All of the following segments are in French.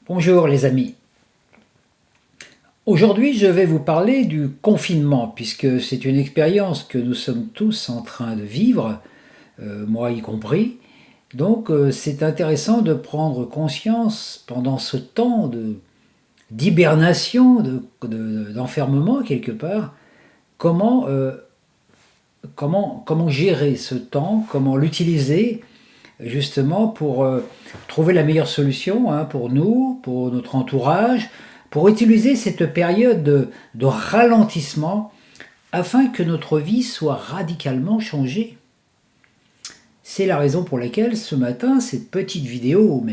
Bonjour les amis. Aujourd'hui, je vais vous parler du confinement, puisque c'est une expérience que nous sommes tous en train de vivre, moi y compris. Donc, c'est intéressant de prendre conscience pendant ce temps d'hibernation, d'enfermement quelque part, comment, comment gérer ce temps, comment l'utiliser justement pour trouver la meilleure solution pour nous, pour notre entourage, pour utiliser cette période de ralentissement afin que notre vie soit radicalement changée. C'est la raison pour laquelle ce matin, cette petite vidéo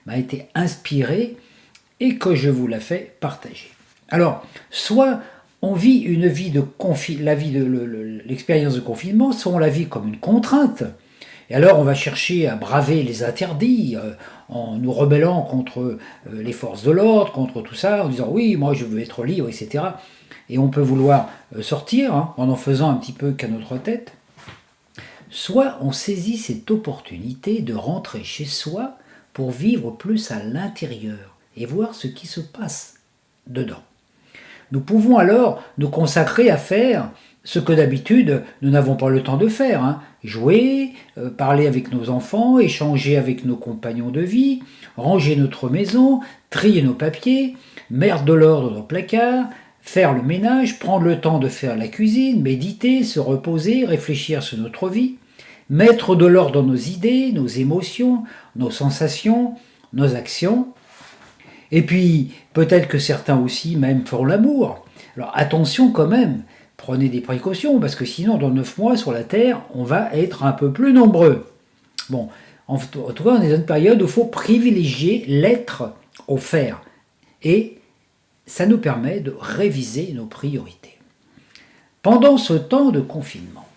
m'a été inspirée et que je vous la fais partager. Alors, soit on vit une vie l'expérience de confinement, soit on la vit comme une contrainte. Et alors on va chercher à braver les interdits en nous rebellant contre les forces de l'ordre, contre tout ça, en disant oui, moi je veux être libre, etc. Et on peut vouloir sortir en faisant un petit peu qu'à notre tête. Soit on saisit cette opportunité de rentrer chez soi pour vivre plus à l'intérieur et voir ce qui se passe dedans. Nous pouvons alors nous consacrer à faire ce que d'habitude nous n'avons pas le temps de faire. Jouer, parler avec nos enfants, échanger avec nos compagnons de vie, ranger notre maison, trier nos papiers, mettre de l'ordre dans nos placards, faire le ménage, prendre le temps de faire la cuisine, méditer, se reposer, réfléchir sur notre vie, mettre de l'ordre dans nos idées, nos émotions, nos sensations, nos actions. Et puis, peut-être que certains aussi même feront l'amour. Alors attention quand même, prenez des précautions, parce que sinon, dans 9 mois sur la Terre, on va être un peu plus nombreux. Bon, en tout cas, on est dans une période où il faut privilégier l'être au faire. Et ça nous permet de réviser nos priorités. Pendant ce temps de confinement,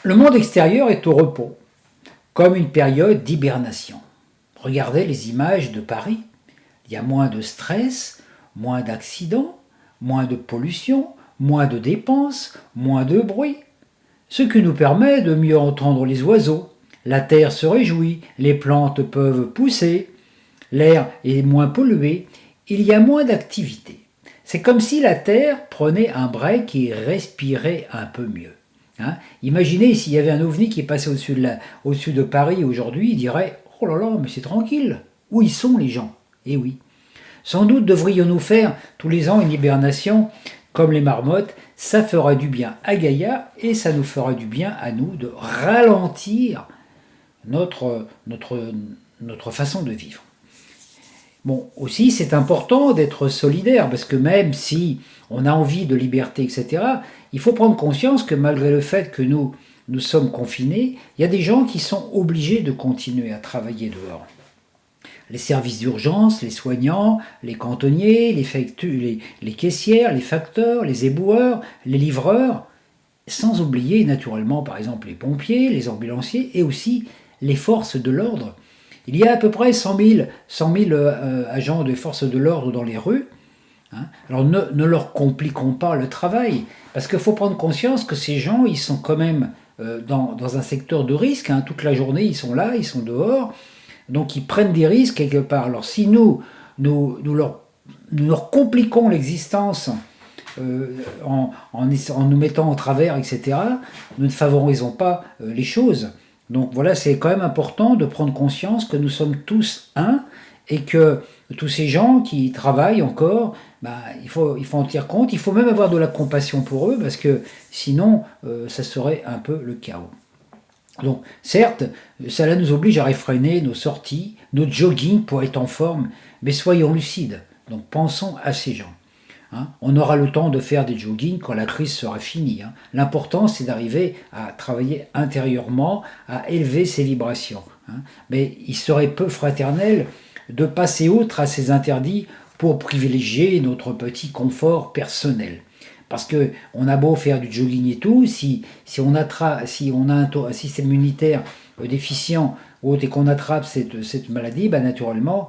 le monde extérieur est au repos, comme une période d'hibernation. Regardez les images de Paris. Il y a moins de stress, moins d'accidents, moins de pollution, moins de dépenses, moins de bruit. Ce qui nous permet de mieux entendre les oiseaux. La terre se réjouit, les plantes peuvent pousser, l'air est moins pollué, il y a moins d'activité. C'est comme si la terre prenait un break et respirait un peu mieux. Imaginez s'il y avait un ovni qui passait au-dessus de Paris aujourd'hui, il dirait « Oh là là, mais c'est tranquille, où ils sont les gens ?» Eh oui. Sans doute devrions-nous faire tous les ans une hibernation comme les marmottes, ça fera du bien à Gaïa et ça nous fera du bien à nous de ralentir notre façon de vivre. Bon, aussi c'est important d'être solidaire parce que même si on a envie de liberté, etc., il faut prendre conscience que malgré le fait que nous sommes confinés, il y a des gens qui sont obligés de continuer à travailler dehors. Les services d'urgence, les soignants, les cantonniers, les caissières, les facteurs, les éboueurs, les livreurs, sans oublier naturellement par exemple les pompiers, les ambulanciers et aussi les forces de l'ordre. Il y a à peu près 100 000 agents de forces de l'ordre dans les rues. Alors ne leur compliquons pas le travail, parce qu'il faut prendre conscience que ces gens, ils sont quand même dans un secteur de risque. Toute la journée, ils sont là, ils sont dehors. Donc ils prennent des risques quelque part. Alors si nous leur compliquons l'existence en nous mettant en travers, etc., nous ne favorisons pas les choses. Donc voilà, c'est quand même important de prendre conscience que nous sommes tous un et que tous ces gens qui travaillent encore, il faut en tenir compte. Il faut même avoir de la compassion pour eux parce que sinon, ça serait un peu le chaos. Donc, certes, cela nous oblige à réfréner nos sorties, notre jogging pour être en forme, mais soyons lucides. Donc, pensons à ces gens. On aura le temps de faire des joggings quand la crise sera finie. L'important, c'est d'arriver à travailler intérieurement, à élever ses vibrations. Mais il serait peu fraternel de passer outre à ces interdits pour privilégier notre petit confort personnel. Parce qu'on a beau faire du jogging et tout, si on a un système immunitaire déficient et qu'on attrape cette maladie, naturellement,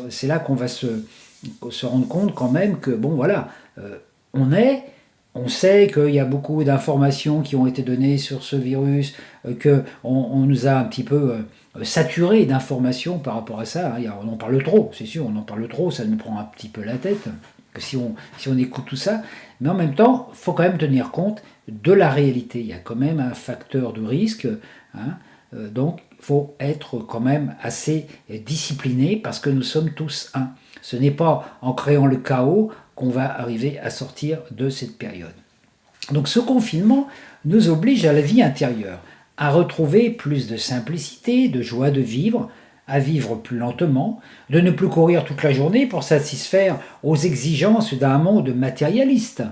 c'est là qu'on va se rendre compte quand même que, bon voilà, on est On sait qu'il y a beaucoup d'informations qui ont été données sur ce virus, qu'on nous a un petit peu saturé d'informations par rapport à ça. Hein. On en parle trop, c'est sûr, on en parle trop, ça nous prend un petit peu la tête si on écoute tout ça. Mais en même temps, il faut quand même tenir compte de la réalité. Il y a quand même un facteur de risque. Hein. Donc, il faut être quand même assez discipliné parce que nous sommes tous un. Ce n'est pas en créant le chaos qu'on va arriver à sortir de cette période. Donc ce confinement nous oblige à la vie intérieure, à retrouver plus de simplicité, de joie de vivre, à vivre plus lentement, de ne plus courir toute la journée pour satisfaire aux exigences d'un monde matérialiste.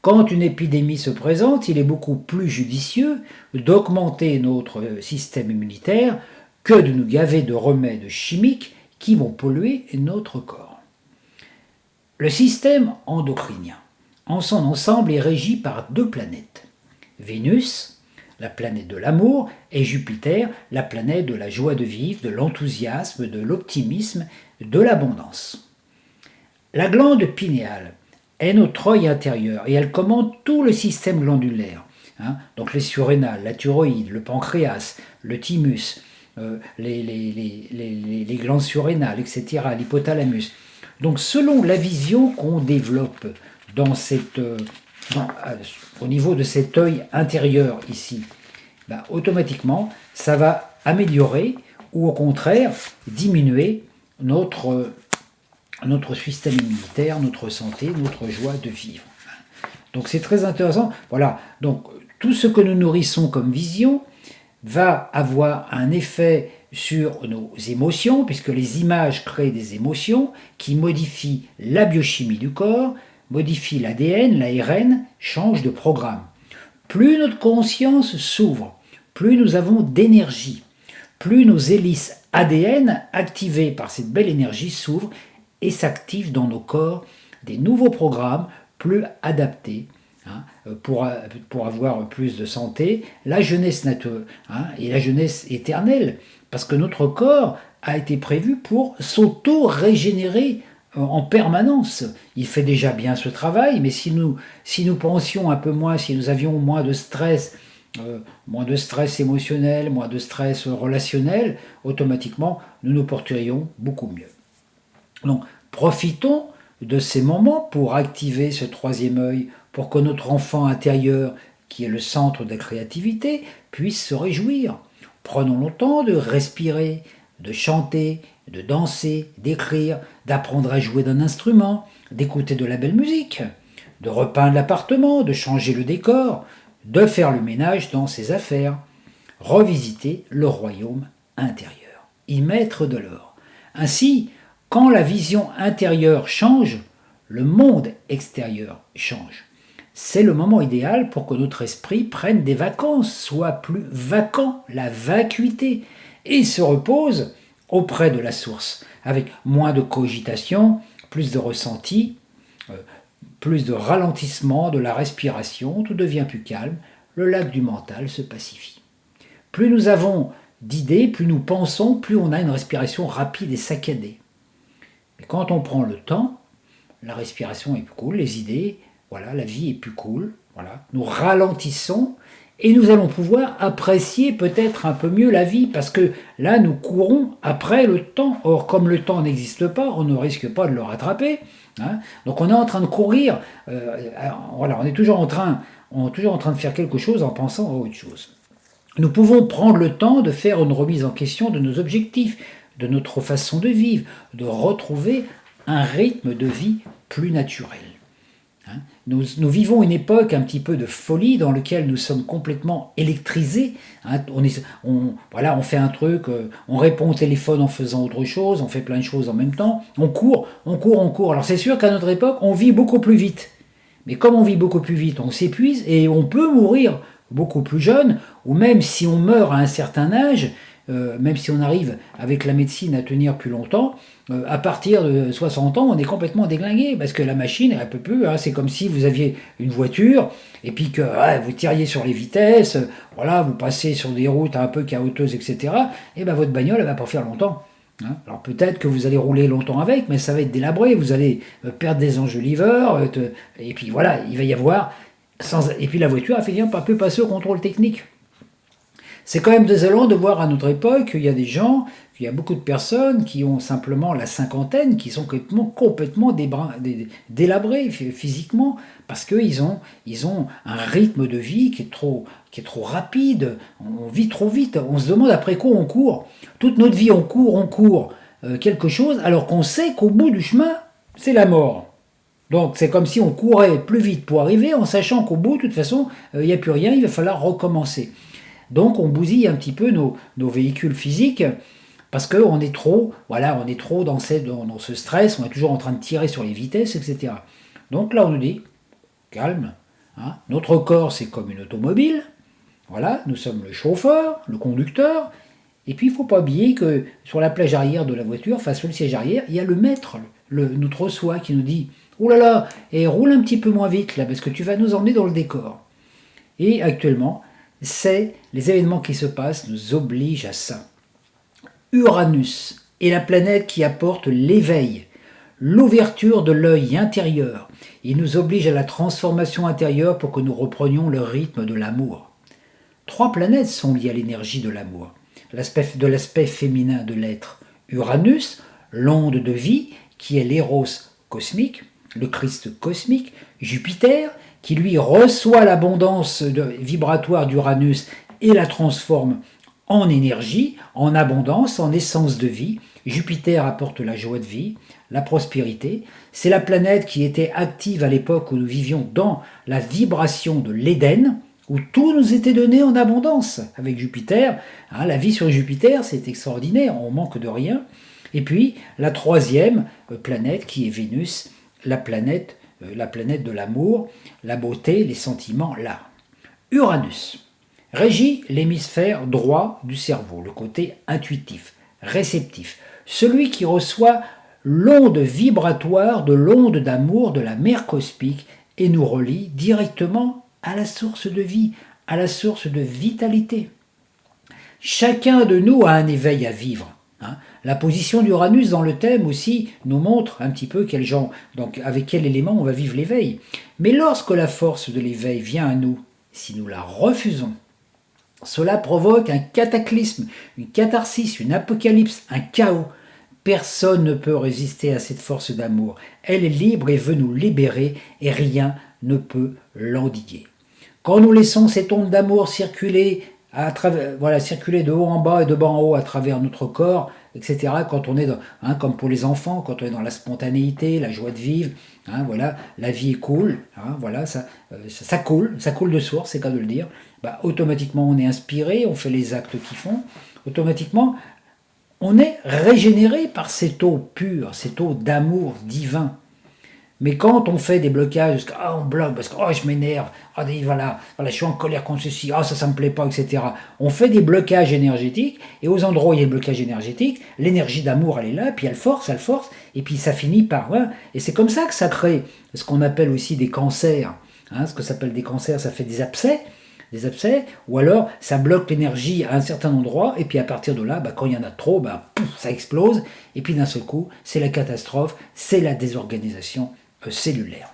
Quand une épidémie se présente, il est beaucoup plus judicieux d'augmenter notre système immunitaire que de nous gaver de remèdes chimiques qui vont polluer notre corps. Le système endocrinien, en son ensemble, est régi par deux planètes. Vénus, la planète de l'amour, et Jupiter, la planète de la joie de vivre, de l'enthousiasme, de l'optimisme, de l'abondance. La glande pinéale est notre œil intérieur et elle commande tout le système glandulaire. Donc les surrénales, la thyroïde, le pancréas, le thymus, les glandes surrénales, etc., l'hypothalamus. Donc selon la vision qu'on développe au niveau de cet œil intérieur ici, automatiquement, ça va améliorer ou au contraire diminuer notre système immunitaire, notre santé, notre joie de vivre. Donc c'est très intéressant. Voilà, donc tout ce que nous nourrissons comme vision va avoir un effet sur nos émotions, puisque les images créent des émotions qui modifient la biochimie du corps, modifient l'ADN, l'ARN, changent de programme. Plus notre conscience s'ouvre, plus nous avons d'énergie, plus nos hélices ADN activées par cette belle énergie s'ouvrent et s'activent dans nos corps des nouveaux programmes plus adaptés pour avoir plus de santé, la jeunesse naturelle et la jeunesse éternelle, parce que notre corps a été prévu pour s'auto-régénérer en permanence. Il fait déjà bien ce travail, mais si nous pensions un peu moins, si nous avions moins de stress émotionnel, moins de stress relationnel, automatiquement nous nous porterions beaucoup mieux. Donc profitons de ces moments pour activer ce troisième œil, pour que notre enfant intérieur, qui est le centre de la créativité, puisse se réjouir. Prenons le temps de respirer, de chanter, de danser, d'écrire, d'apprendre à jouer d'un instrument, d'écouter de la belle musique, de repeindre l'appartement, de changer le décor, de faire le ménage dans ses affaires, revisiter le royaume intérieur, y mettre de l'or. Ainsi, quand la vision intérieure change, le monde extérieur change. C'est le moment idéal pour que notre esprit prenne des vacances, soit plus vacant, la vacuité, et se repose auprès de la source, avec moins de cogitation, plus de ressenti, plus de ralentissement de la respiration, tout devient plus calme, le lac du mental se pacifie. Plus nous avons d'idées, plus nous pensons, plus on a une respiration rapide et saccadée. Mais quand on prend le temps, la respiration est plus cool, les idées, voilà, la vie est plus cool, voilà. Nous ralentissons et nous allons pouvoir apprécier peut-être un peu mieux la vie parce que là, nous courons après le temps. Or, comme le temps n'existe pas, on ne risque pas de le rattraper. Donc, on est en train de courir. Voilà, on est toujours en train de faire quelque chose en pensant à autre chose. Nous pouvons prendre le temps de faire une remise en question de nos objectifs, de notre façon de vivre, de retrouver un rythme de vie plus naturel. Nous vivons une époque un petit peu de folie dans laquelle nous sommes complètement électrisés. On fait un truc, on répond au téléphone en faisant autre chose, on fait plein de choses en même temps, on court. Alors c'est sûr qu'à notre époque, on vit beaucoup plus vite. Mais comme on vit beaucoup plus vite, on s'épuise et on peut mourir beaucoup plus jeune, ou même si on meurt à un certain âge, même si on arrive avec la médecine à tenir plus longtemps, à partir de 60 ans, on est complètement déglingué parce que la machine, elle peut plus. C'est comme si vous aviez une voiture et puis que vous tiriez sur les vitesses, voilà, vous passez sur des routes un peu chaotiques, etc. Et votre bagnole, elle va pas faire longtemps. Hein. Alors peut-être que vous allez rouler longtemps avec, mais ça va être délabré, vous allez perdre des enjoliveurs, et puis voilà, il va y avoir... et puis la voiture a fini par peu passer au contrôle technique. C'est quand même désolant de voir à notre époque qu'il y a des gens, qu'il y a beaucoup de personnes qui ont simplement la cinquantaine, qui sont complètement délabrés physiquement, parce qu'ils ont un rythme de vie qui est trop rapide, on vit trop vite, on se demande après quoi on court. Toute notre vie on court quelque chose, alors qu'on sait qu'au bout du chemin, c'est la mort. Donc c'est comme si on courait plus vite pour arriver, en sachant qu'au bout, de toute façon, il n'y a plus rien, il va falloir recommencer. Donc on bousille un petit peu nos véhicules physiques parce qu'on est trop, on est trop dans ce stress, on est toujours en train de tirer sur les vitesses, etc. Donc là on nous dit, calme, hein, notre corps c'est comme une automobile, voilà, nous sommes le chauffeur, le conducteur, et puis il ne faut pas oublier que sur la plage arrière de la voiture, face au siège arrière, il y a le maître, notre soi qui nous dit, oh là là, et roule un petit peu moins vite là, parce que tu vas nous emmener dans le décor. Et actuellement, les événements qui se passent nous obligent à ça. Uranus est la planète qui apporte l'éveil, l'ouverture de l'œil intérieur. Il nous oblige à la transformation intérieure pour que nous reprenions le rythme de l'amour. 3 planètes sont liées à l'énergie de l'amour, de l'aspect féminin de l'être. Uranus, l'onde de vie, qui est l'éros cosmique, le Christ cosmique. Jupiter, qui lui reçoit l'abondance vibratoire d'Uranus et la transforme en énergie, en abondance, en essence de vie. Jupiter apporte la joie de vie, la prospérité. C'est la planète qui était active à l'époque où nous vivions dans la vibration de l'Éden, où tout nous était donné en abondance. Avec Jupiter, hein, la vie sur Jupiter, c'est extraordinaire, on manque de rien. Et puis, la 3e planète qui est Vénus, la planète de l'amour, la beauté, les sentiments, l'art. Uranus régit l'hémisphère droit du cerveau, le côté intuitif, réceptif, celui qui reçoit l'onde vibratoire de l'onde d'amour de la mère cosmique et nous relie directement à la source de vie, à la source de vitalité. Chacun de nous a un éveil à vivre. Hein. La position d'Uranus dans le thème aussi nous montre un petit peu avec quel élément on va vivre l'éveil. Mais lorsque la force de l'éveil vient à nous, si nous la refusons, cela provoque un cataclysme, une catharsis, une apocalypse, un chaos. Personne ne peut résister à cette force d'amour. Elle est libre et veut nous libérer et rien ne peut l'endiguer. Quand nous laissons cette onde d'amour circuler circuler de haut en bas et de bas en haut à travers notre corps, etc. Quand on est comme pour les enfants, quand on est dans la spontanéité, la joie de vivre, hein, la vie est cool, hein, ça coule de source, c'est cas de le dire. Automatiquement on est inspiré, on fait les actes qui font, automatiquement on est régénéré par cette eau pure, cette eau d'amour divin. Mais quand on fait des blocages, on bloque parce que je m'énerve, je suis en colère contre ceci, ça me plaît pas, etc. On fait des blocages énergétiques, et aux endroits où il y a des blocages énergétiques, l'énergie d'amour elle est là, puis elle force, et puis ça finit par... Et c'est comme ça que ça crée ce qu'on appelle aussi des cancers. Hein, ce que ça s'appelle des cancers, ça fait des abcès, ou alors ça bloque l'énergie à un certain endroit, et puis à partir de là, quand il y en a trop, ça explose, et puis d'un seul coup, c'est la catastrophe, c'est la désorganisation cellulaire.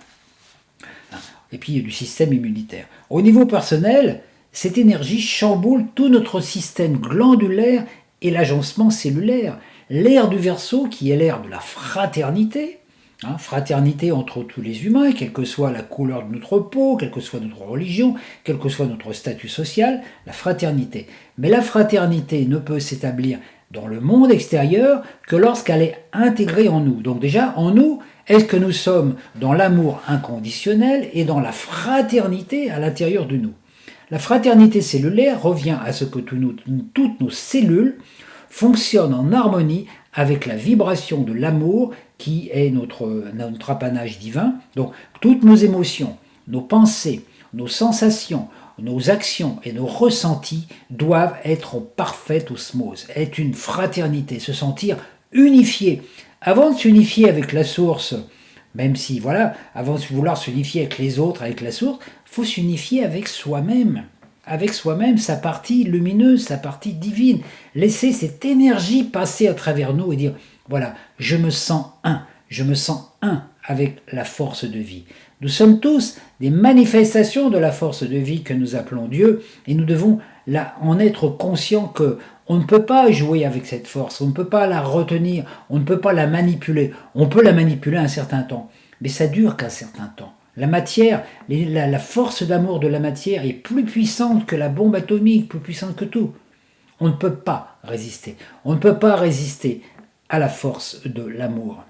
Et puis du système immunitaire. Au niveau personnel, cette énergie chamboule tout notre système glandulaire et l'agencement cellulaire. L'ère du Verseau, qui est l'ère de la fraternité, fraternité entre tous les humains, quelle que soit la couleur de notre peau, quelle que soit notre religion, quel que soit notre statut social, la fraternité. Mais la fraternité ne peut s'établir dans le monde extérieur que lorsqu'elle est intégrée en nous. Donc déjà, en nous, est-ce que nous sommes dans l'amour inconditionnel et dans la fraternité à l'intérieur de nous? La fraternité cellulaire revient à ce que toutes nos cellules fonctionnent en harmonie avec la vibration de l'amour qui est notre apanage divin. Donc toutes nos émotions, nos pensées, nos sensations, nos actions et nos ressentis doivent être en parfaite osmose, être une fraternité, se sentir unifiés. Avant de s'unifier avec la source, même si, avant de vouloir s'unifier avec les autres, avec la source, il faut s'unifier avec soi-même, avec soi-même, sa partie lumineuse, sa partie divine. Laisser cette énergie passer à travers nous et dire, voilà, je me sens un avec la force de vie. Nous sommes tous des manifestations de la force de vie que nous appelons Dieu, et nous devons en être conscients que on ne peut pas jouer avec cette force, on ne peut pas la retenir, on ne peut pas la manipuler. On peut la manipuler un certain temps, mais ça dure qu'un certain temps. La matière, la force d'amour de la matière est plus puissante que la bombe atomique, plus puissante que tout. On ne peut pas résister. On ne peut pas résister à la force de l'amour.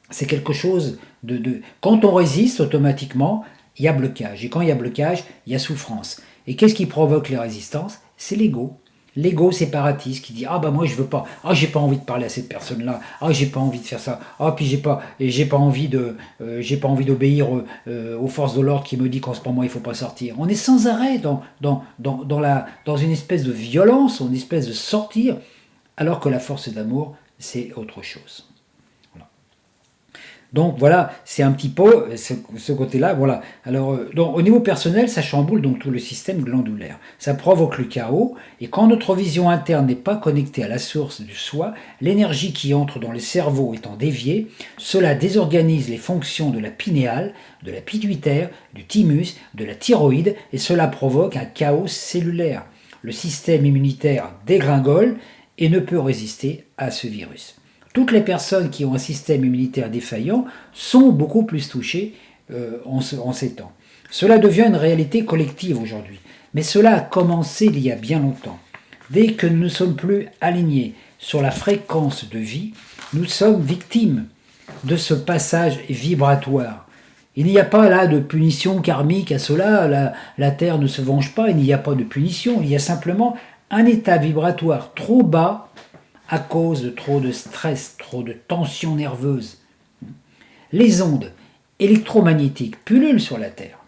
C'est quelque chose de... Quand on résiste, automatiquement, il y a blocage. Et quand il y a blocage, il y a souffrance. Et qu'est-ce qui provoque les résistances? C'est l'ego. L'ego séparatiste qui dit ah bah moi je veux pas, ah j'ai pas envie de parler à cette personne là, ah j'ai pas envie de faire ça, ah puis j'ai pas envie d'obéir aux forces de l'ordre qui me dit qu'en ce moment il faut pas sortir. On est sans arrêt dans une espèce de violence, une espèce de sortir, alors que la force d'amour c'est autre chose. Donc voilà, c'est un petit peu ce côté-là. Voilà. Alors, donc, au niveau personnel, ça chamboule donc tout le système glandulaire. Ça provoque le chaos. Et quand notre vision interne n'est pas connectée à la source du soi, l'énergie qui entre dans le cerveau étant déviée, cela désorganise les fonctions de la pinéale, de la pituitaire, du thymus, de la thyroïde, et cela provoque un chaos cellulaire. Le système immunitaire dégringole et ne peut résister à ce virus. Toutes les personnes qui ont un système immunitaire défaillant sont beaucoup plus touchées en ces temps. Cela devient une réalité collective aujourd'hui, mais cela a commencé il y a bien longtemps. Dès que nous ne sommes plus alignés sur la fréquence de vie, nous sommes victimes de ce passage vibratoire. Il n'y a pas là de punition karmique à cela, la Terre ne se venge pas, il n'y a pas de punition, il y a simplement un état vibratoire trop bas à cause de trop de stress, trop de tension nerveuse. Les ondes électromagnétiques pullulent sur la Terre.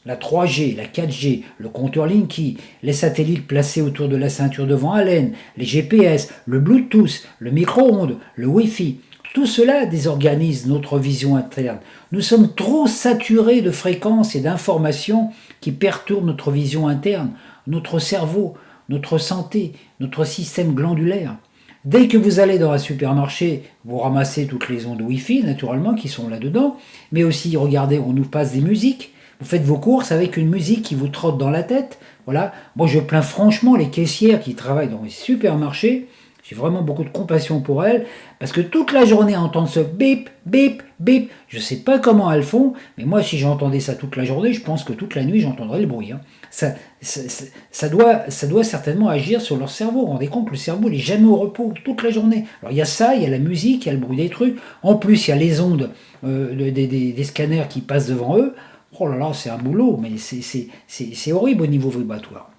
La 3G, la 4G, le compteur Linky, les satellites placés autour de la ceinture de Van Allen, les GPS, le Bluetooth, le micro-ondes, le Wi-Fi, tout cela désorganise notre vision interne. Nous sommes trop saturés de fréquences et d'informations qui perturbent notre vision interne, notre cerveau, notre santé, notre système glandulaire. Dès que vous allez dans un supermarché, vous ramassez toutes les ondes Wi-Fi, naturellement, qui sont là-dedans. Mais aussi, regardez, on nous passe des musiques. Vous faites vos courses avec une musique qui vous trotte dans la tête. Voilà. Moi, je plains franchement les caissières qui travaillent dans les supermarchés. J'ai vraiment beaucoup de compassion pour elles, parce que toute la journée, entendre ce bip, bip, bip, je ne sais pas comment elles font, mais moi, si j'entendais ça toute la journée, je pense que toute la nuit, j'entendrais le bruit. Hein. Ça doit certainement agir sur leur cerveau. Vous vous rendez compte que le cerveau n'est jamais au repos, toute la journée. Alors, il y a ça, il y a la musique, il y a le bruit des trucs. En plus, il y a les ondes des scanners qui passent devant eux. Oh là là, c'est un boulot, mais c'est horrible au niveau vibratoire.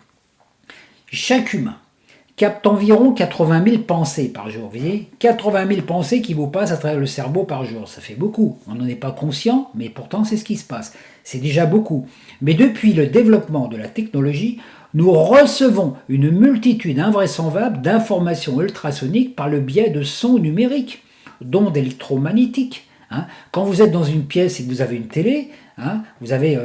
Chaque humain capte environ 80 000 pensées par jour. Vous voyez, 80 000 pensées qui vous passent à travers le cerveau par jour. Ça fait beaucoup. On n'en est pas conscient, mais pourtant c'est ce qui se passe. C'est déjà beaucoup. Mais depuis le développement de la technologie, nous recevons une multitude invraisemblable d'informations ultrasoniques par le biais de sons numériques, d'ondes électromagnétiques. Quand vous êtes dans une pièce et que vous avez une télé, vous avez,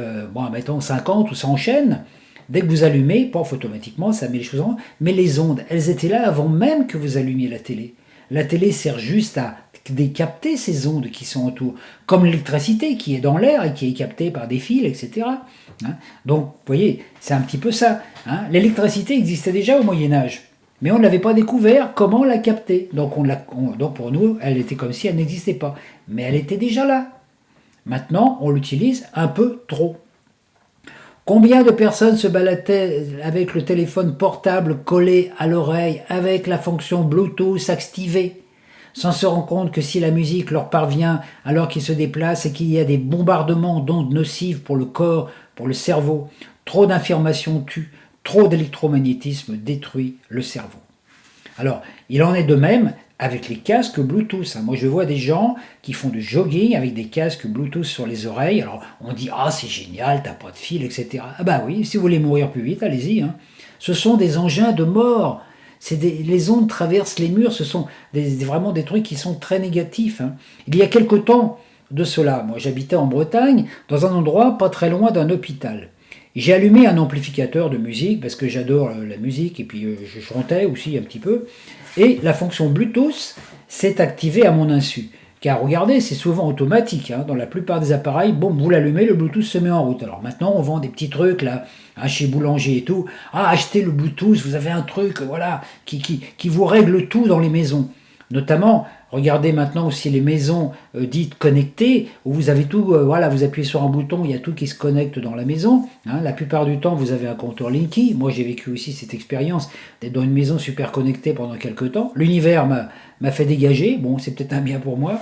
mettons 50 ou 100 chaînes. Dès que vous allumez, pof, automatiquement, ça met les choses en... Mais les ondes, elles étaient là avant même que vous allumiez la télé. La télé sert juste à décapter ces ondes qui sont autour, comme l'électricité qui est dans l'air et qui est captée par des fils, etc. Donc, vous voyez, c'est un petit peu ça. L'électricité existait déjà au Moyen-Âge, mais on n'avait pas découvert comment la capter. Donc, donc, pour nous, elle était comme si elle n'existait pas. Mais elle était déjà là. Maintenant, on l'utilise un peu trop. Combien de personnes se baladaient avec le téléphone portable collé à l'oreille avec la fonction Bluetooth activée, sans se rendre compte que si la musique leur parvient alors qu'ils se déplacent et qu'il y a des bombardements d'ondes nocives pour le corps, pour le cerveau, trop d'informations tuent, trop d'électromagnétisme détruit le cerveau. Alors, il en est de même avec les casques Bluetooth. Moi, je vois des gens qui font du jogging avec des casques Bluetooth sur les oreilles. Alors, on dit « Ah, c'est génial, t'as pas de fil, etc. » Ah bah oui, si vous voulez mourir plus vite, allez-y. Ce sont des engins de mort. Les ondes traversent les murs. Ce sont vraiment des trucs qui sont très négatifs. Il y a quelque temps de cela, moi, j'habitais en Bretagne, dans un endroit pas très loin d'un hôpital. J'ai allumé un amplificateur de musique parce que j'adore la musique et puis je chantais aussi un petit peu. Et la fonction Bluetooth s'est activée à mon insu. Car regardez, c'est souvent automatique. Hein. Dans la plupart des appareils, bon, vous l'allumez, le Bluetooth se met en route. Alors maintenant, on vend des petits trucs là, hein, chez Boulanger et tout. Ah, achetez le Bluetooth, vous avez un truc, voilà, qui vous règle tout dans les maisons. Notamment, regardez maintenant aussi les maisons dites connectées, où vous avez tout, voilà, vous appuyez sur un bouton, il y a tout qui se connecte dans la maison. Hein. La plupart du temps, vous avez un compteur Linky. Moi, j'ai vécu aussi cette expérience d'être dans une maison super connectée pendant quelques temps. L'univers m'a fait dégager. Bon, c'est peut-être un bien pour moi.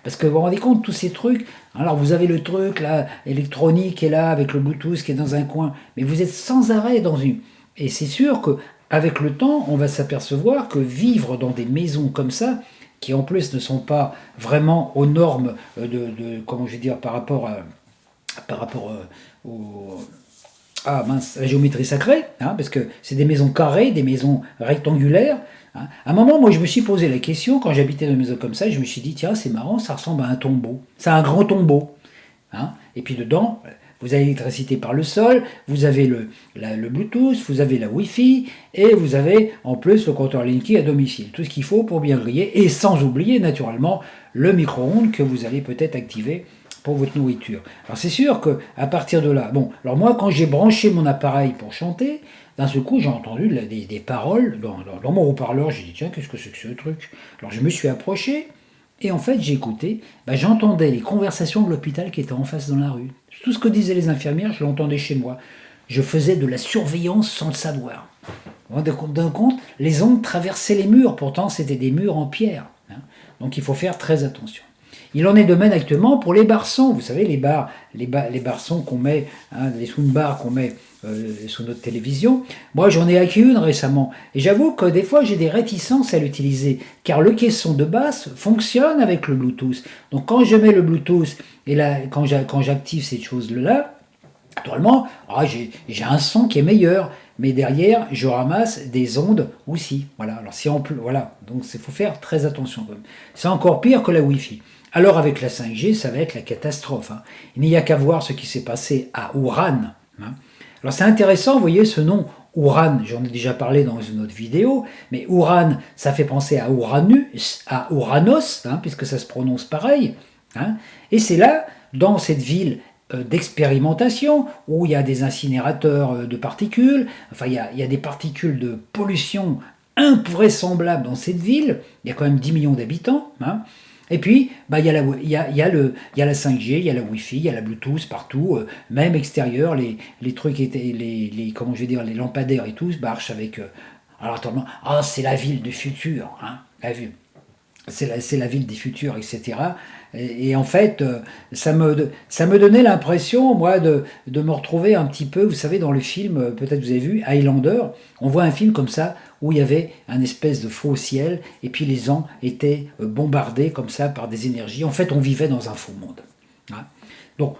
Parce que vous vous rendez compte, tous ces trucs, alors vous avez le truc là, électronique qui est là, avec le Bluetooth qui est dans un coin, mais vous êtes sans arrêt dans une... Et c'est sûr que avec le temps, on va s'apercevoir que vivre dans des maisons comme ça, qui en plus ne sont pas vraiment aux normes comment je vais dire, par rapport au, ah mince, la géométrie sacrée, hein, parce que c'est des maisons carrées, des maisons rectangulaires. Hein. À un moment, moi, je me suis posé la question, quand j'habitais dans une maison comme ça, je me suis dit, tiens, c'est marrant, ça ressemble à un tombeau. C'est un grand tombeau. Hein. Et puis dedans, vous avez l'électricité par le sol, vous avez le Bluetooth, vous avez la Wi-Fi, et vous avez en plus le compteur Linky à domicile. Tout ce qu'il faut pour bien griller, et sans oublier, naturellement, le micro-ondes que vous allez peut-être activer pour votre nourriture. Alors c'est sûr qu'à partir de là, bon, alors moi quand j'ai branché mon appareil pour chanter, d'un seul coup j'ai entendu des paroles dans mon haut-parleur, j'ai dit tiens qu'est-ce que c'est que ce truc. Alors je me suis approché et en fait j'ai écouté, j'entendais les conversations de l'hôpital qui étaient en face dans la rue. Tout ce que disaient les infirmières, je l'entendais chez moi. Je faisais de la surveillance sans le savoir. D'un compte, les ondes traversaient les murs, pourtant c'était des murs en pierre. Hein. Donc il faut faire très attention. Il en est de même actuellement pour les barçons. Vous savez, les barçons qu'on met, hein, les soundbars qu'on met sur notre télévision. Moi, j'en ai acquis une récemment. Et j'avoue que des fois, j'ai des réticences à l'utiliser. Car le caisson de basse fonctionne avec le Bluetooth. Donc, quand je mets le Bluetooth et là, quand j'active ces choses-là, naturellement, j'ai un son qui est meilleur. Mais derrière, je ramasse des ondes aussi. Voilà. Alors, voilà. Donc, il faut faire très attention. C'est encore pire que la Wi-Fi. Alors avec la 5G, ça va être la catastrophe. Hein. Il n'y a qu'à voir ce qui s'est passé à Ouran. Hein. Alors c'est intéressant, vous voyez ce nom Ouran, j'en ai déjà parlé dans une autre vidéo, mais Ouran, ça fait penser à Uranus, à Uranos, hein, puisque ça se prononce pareil. Hein. Et c'est là, dans cette ville d'expérimentation, où il y a des incinérateurs de particules, enfin il y a des particules de pollution invraisemblables dans cette ville, il y a quand même 10 millions d'habitants, hein. Et puis, il y a la 5G, il y a la Wi-Fi, il y a la Bluetooth partout, même extérieur, les trucs, comment je vais dire, les lampadaires et tout se marchent avec... alors, attends, c'est la ville du futur, hein, c'est la ville des futurs, etc. Et en fait, ça me donnait l'impression, moi, de me retrouver un petit peu, vous savez, dans le film, peut-être vous avez vu, Highlander, on voit un film comme ça, où il y avait un espèce de faux ciel, et puis les gens étaient bombardés comme ça par des énergies. En fait, on vivait dans un faux monde. Hein. Donc,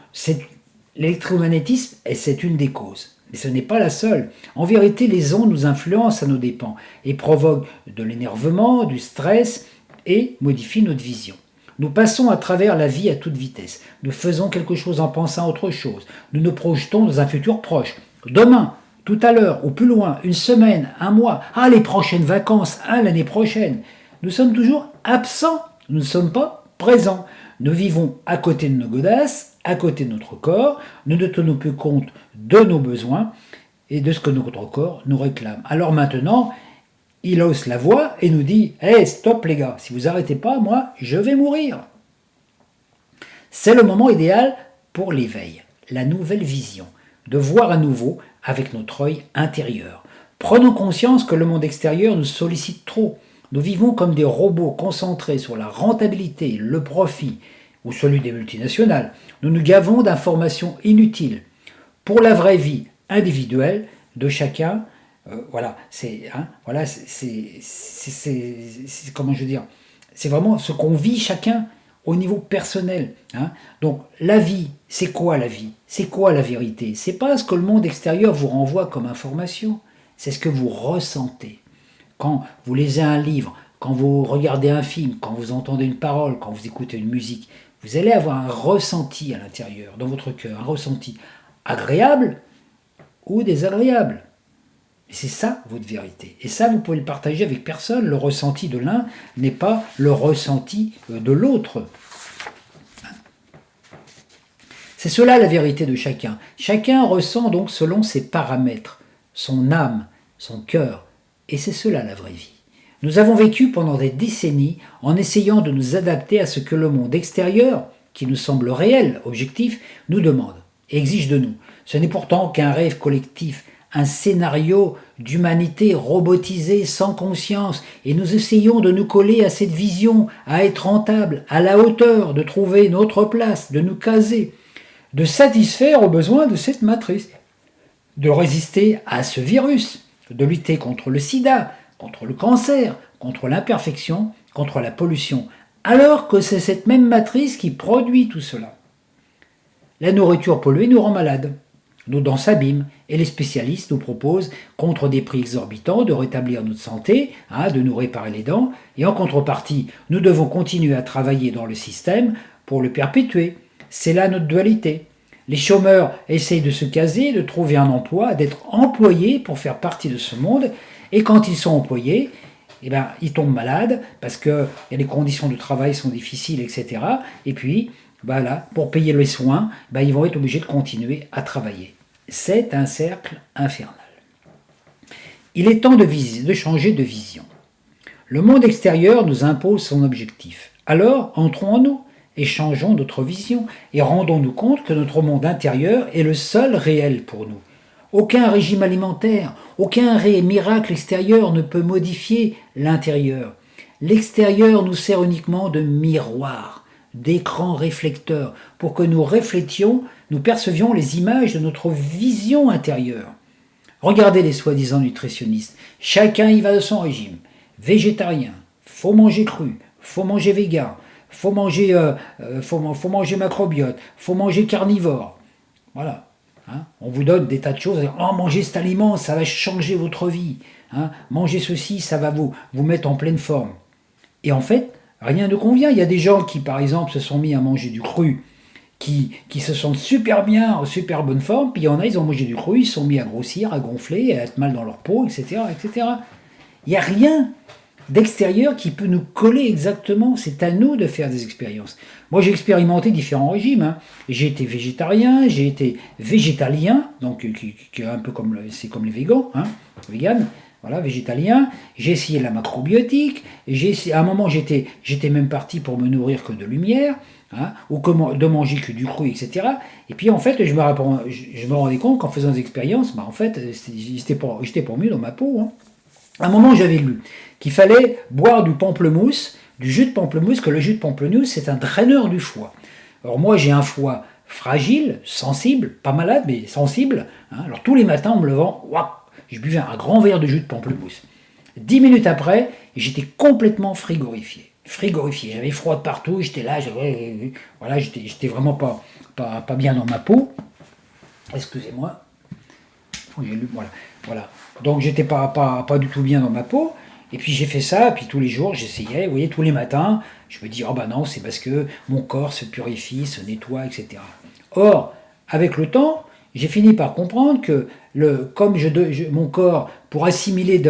l'électromagnétisme, c'est une des causes. Mais ce n'est pas la seule. En vérité, les ondes nous influencent à nos dépens, et provoquent de l'énervement, du stress, et modifient notre vision. Nous passons à travers la vie à toute vitesse. Nous faisons quelque chose en pensant à autre chose. Nous nous projetons dans un futur proche. Demain, tout à l'heure, ou plus loin, une semaine, un mois, les prochaines vacances, l'année prochaine. Nous sommes toujours absents. Nous ne sommes pas présents. Nous vivons à côté de nos godasses, à côté de notre corps. Nous ne tenons plus compte de nos besoins et de ce que notre corps nous réclame. Alors maintenant, il hausse la voix et nous dit « Hey, stop les gars, si vous n'arrêtez pas, moi, je vais mourir ». C'est le moment idéal pour l'éveil, la nouvelle vision, de voir à nouveau avec notre œil intérieur. Prenons conscience que le monde extérieur nous sollicite trop. Nous vivons comme des robots concentrés sur la rentabilité, le profit, ou celui des multinationales. Nous nous gavons d'informations inutiles. Pour la vraie vie individuelle de chacun, comment je veux dire, c'est vraiment ce qu'on vit chacun au niveau personnel. Hein. Donc la vie, c'est quoi la vie? C'est quoi la vérité? C'est pas ce que le monde extérieur vous renvoie comme information, c'est ce que vous ressentez. Quand vous lisez un livre, quand vous regardez un film, quand vous entendez une parole, quand vous écoutez une musique, vous allez avoir un ressenti à l'intérieur, dans votre cœur, un ressenti agréable ou désagréable. Et c'est ça votre vérité. Et ça, vous pouvez le partager avec personne. Le ressenti de l'un n'est pas le ressenti de l'autre. C'est cela la vérité de chacun. Chacun ressent donc selon ses paramètres, son âme, son cœur. Et c'est cela la vraie vie. Nous avons vécu pendant des décennies en essayant de nous adapter à ce que le monde extérieur, qui nous semble réel, objectif, nous demande et exige de nous. Ce n'est pourtant qu'un rêve collectif, un scénario d'humanité robotisée sans conscience, et nous essayons de nous coller à cette vision, à être rentable, à la hauteur, de trouver notre place, de nous caser, de satisfaire aux besoins de cette matrice, de résister à ce virus, de lutter contre le sida, contre le cancer, contre l'imperfection, contre la pollution, alors que c'est cette même matrice qui produit tout cela. La nourriture polluée nous rend malades, nos dents s'abîment, et les spécialistes nous proposent, contre des prix exorbitants, de rétablir notre santé, de nous réparer les dents, et en contrepartie, nous devons continuer à travailler dans le système pour le perpétuer. C'est là notre dualité. Les chômeurs essayent de se caser, de trouver un emploi, d'être employés pour faire partie de ce monde, et quand ils sont employés, ils tombent malades parce que les conditions de travail sont difficiles, etc. Et puis, pour payer les soins, ils vont être obligés de continuer à travailler. C'est un cercle infernal. Il est temps de changer de vision. Le monde extérieur nous impose son objectif. Alors, entrons en nous et changeons notre vision et rendons-nous compte que notre monde intérieur est le seul réel pour nous. Aucun régime alimentaire, aucun miracle extérieur ne peut modifier l'intérieur. L'extérieur nous sert uniquement de miroir, d'écran réflecteur, pour que nous réfléchions, nous percevions les images de notre vision intérieure. Regardez les soi-disant nutritionnistes. Chacun y va de son régime. Végétarien, faut manger cru, faut manger végan, faut manger macrobiote, faut manger carnivore. Voilà. On vous donne des tas de choses. Mangez cet aliment, ça va changer votre vie. Mangez ceci, ça va vous mettre en pleine forme. Et en fait, rien ne convient. Il y a des gens qui, par exemple, se sont mis à manger du cru, qui se sentent super bien, en super bonne forme, puis il y en a, ils ont mangé du cru, ils se sont mis à grossir, à gonfler, à être mal dans leur peau, etc. etc. Il n'y a rien d'extérieur qui peut nous coller exactement. C'est à nous de faire des expériences. Moi, j'ai expérimenté différents régimes. J'ai été végétarien, j'ai été végétalien, donc qui est un peu comme les végans, vegan. Voilà, végétalien. J'ai essayé la macrobiotique. À un moment, j'étais même parti pour me nourrir que de lumière, ou de manger que du cru, etc. Et puis en fait, je me rendais compte qu'en faisant des expériences, en fait, j'étais pas mieux dans ma peau. À un moment, j'avais lu qu'il fallait boire du pamplemousse, du jus de pamplemousse, que le jus de pamplemousse, c'est un draineur du foie. Alors moi, j'ai un foie fragile, sensible, pas malade, mais sensible. Alors tous les matins, en me levant, je buvais un grand verre de jus de pamplemousse. 10 minutes après, j'étais complètement frigorifié. J'avais froid de partout, j'étais là, j'étais vraiment pas bien dans ma peau. Excusez-moi. Voilà. Donc j'étais pas du tout bien dans ma peau. Et puis j'ai fait ça, puis tous les jours j'essayais, vous voyez, tous les matins, je me dis, non, c'est parce que mon corps se purifie, se nettoie, etc. Or, avec le temps, j'ai fini par comprendre que mon corps, pour assimiler